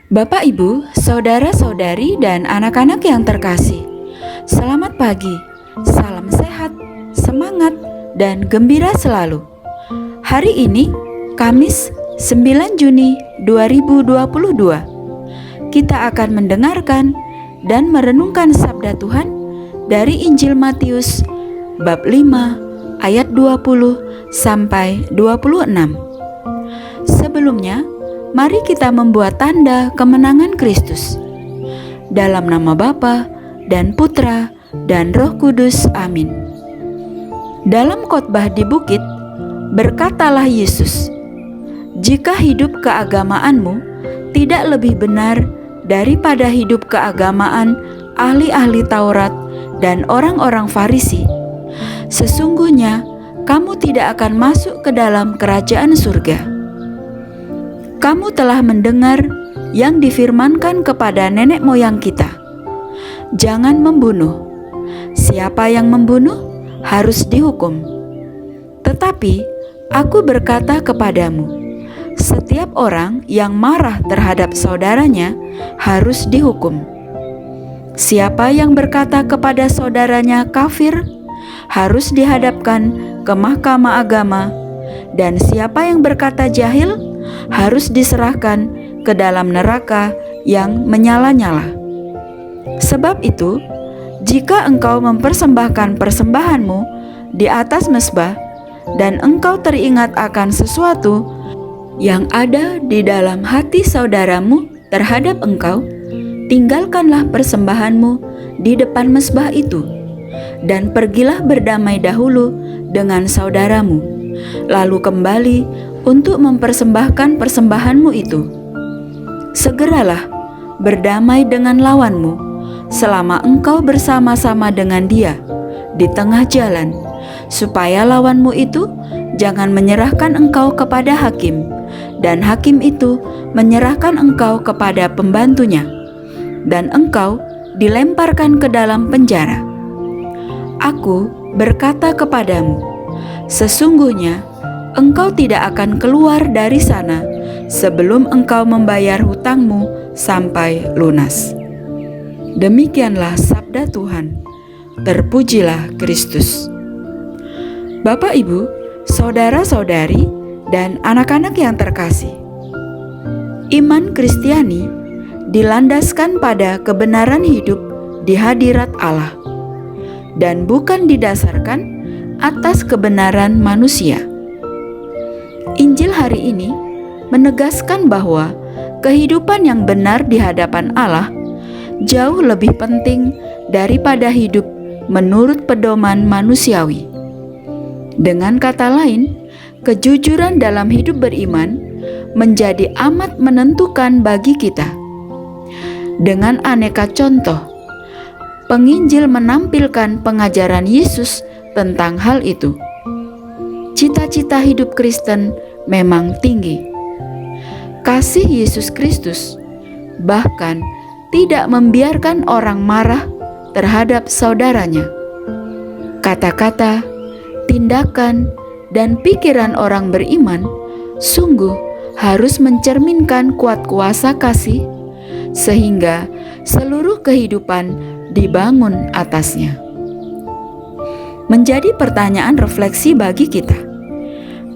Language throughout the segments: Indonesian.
Bapak, Ibu, saudara-saudari, dan anak-anak yang terkasih, selamat pagi, salam sehat, semangat, dan gembira selalu. Hari ini, Kamis 9 Juni 2022, kita akan mendengarkan dan merenungkan sabda Tuhan dari Injil Matius bab 5 ayat 20 sampai 26. Sebelumnya, mari kita membuat tanda kemenangan Kristus. Dalam nama Bapa dan Putra dan Roh Kudus. Amin. Dalam khotbah di bukit, berkatalah Yesus, "Jika hidup keagamaanmu tidak lebih benar daripada hidup keagamaan ahli-ahli Taurat dan orang-orang Farisi, sesungguhnya kamu tidak akan masuk ke dalam kerajaan surga. Kamu telah mendengar yang difirmankan kepada nenek moyang kita, jangan membunuh. Siapa yang membunuh harus dihukum. Tetapi aku berkata kepadamu, setiap orang yang marah terhadap saudaranya harus dihukum. Siapa yang berkata kepada saudaranya kafir harus dihadapkan ke mahkamah agama, dan siapa yang berkata jahil harus diserahkan ke dalam neraka yang menyala-nyala. Sebab itu, jika engkau mempersembahkan persembahanmu di atas mezbah, dan engkau teringat akan sesuatu yang ada di dalam hati saudaramu terhadap engkau, tinggalkanlah persembahanmu di depan mezbah itu, dan pergilah berdamai dahulu dengan saudaramu, lalu kembali untuk mempersembahkan persembahanmu itu. Segeralah berdamai dengan lawanmu selama engkau bersama-sama dengan dia di tengah jalan, supaya lawanmu itu jangan menyerahkan engkau kepada hakim, dan hakim itu menyerahkan engkau kepada pembantunya, dan engkau dilemparkan ke dalam penjara. Aku berkata kepadamu, sesungguhnya engkau tidak akan keluar dari sana sebelum engkau membayar hutangmu sampai lunas." Demikianlah sabda Tuhan. Terpujilah Kristus. Bapak, Ibu, saudara-saudari, dan anak-anak yang terkasih, iman Kristiani dilandaskan pada kebenaran hidup di hadirat Allah, dan bukan didasarkan atas kebenaran manusia. Injil hari ini menegaskan bahwa kehidupan yang benar di hadapan Allah jauh lebih penting daripada hidup menurut pedoman manusiawi. Dengan kata lain, kejujuran dalam hidup beriman menjadi amat menentukan bagi kita. Dengan aneka contoh, penginjil menampilkan pengajaran Yesus tentang hal itu. Cita-cita hidup Kristen memang tinggi. Kasih Yesus Kristus bahkan tidak membiarkan orang marah terhadap saudaranya. Kata-kata, tindakan, dan pikiran orang beriman sungguh harus mencerminkan kuat kuasa kasih, sehingga seluruh kehidupan dibangun atasnya. Menjadi pertanyaan refleksi bagi kita.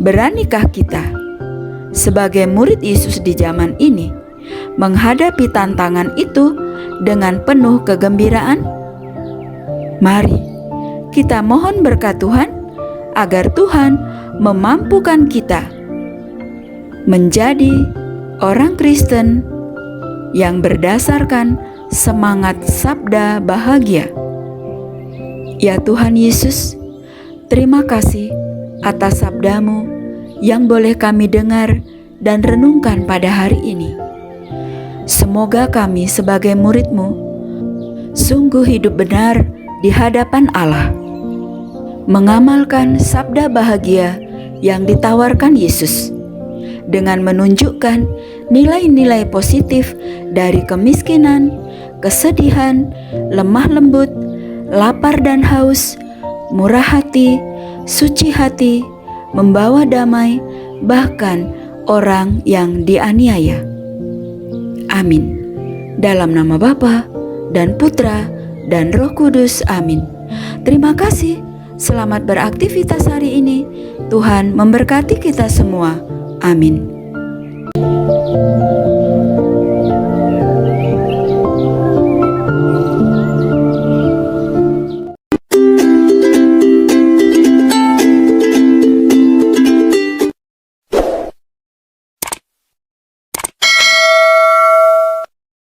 Beranikah kita sebagai murid Yesus di zaman ini menghadapi tantangan itu dengan penuh kegembiraan? Mari kita mohon berkat Tuhan agar Tuhan memampukan kita menjadi orang Kristen yang berdasarkan semangat sabda bahagia. Ya Tuhan Yesus, terima kasih atas sabdamu yang boleh kami dengar dan renungkan pada hari ini. Semoga kami sebagai murid-Mu sungguh hidup benar di hadapan Allah, mengamalkan sabda bahagia yang ditawarkan Yesus, dengan menunjukkan nilai-nilai positif dari kemiskinan, kesedihan, lemah lembut, lapar dan haus, murah hati, suci hati, membawa damai, bahkan orang yang dianiaya. Amin. Dalam nama Bapa dan Putra dan Roh Kudus. Amin. Terima kasih. Selamat beraktivitas hari ini. Tuhan memberkati kita semua. Amin.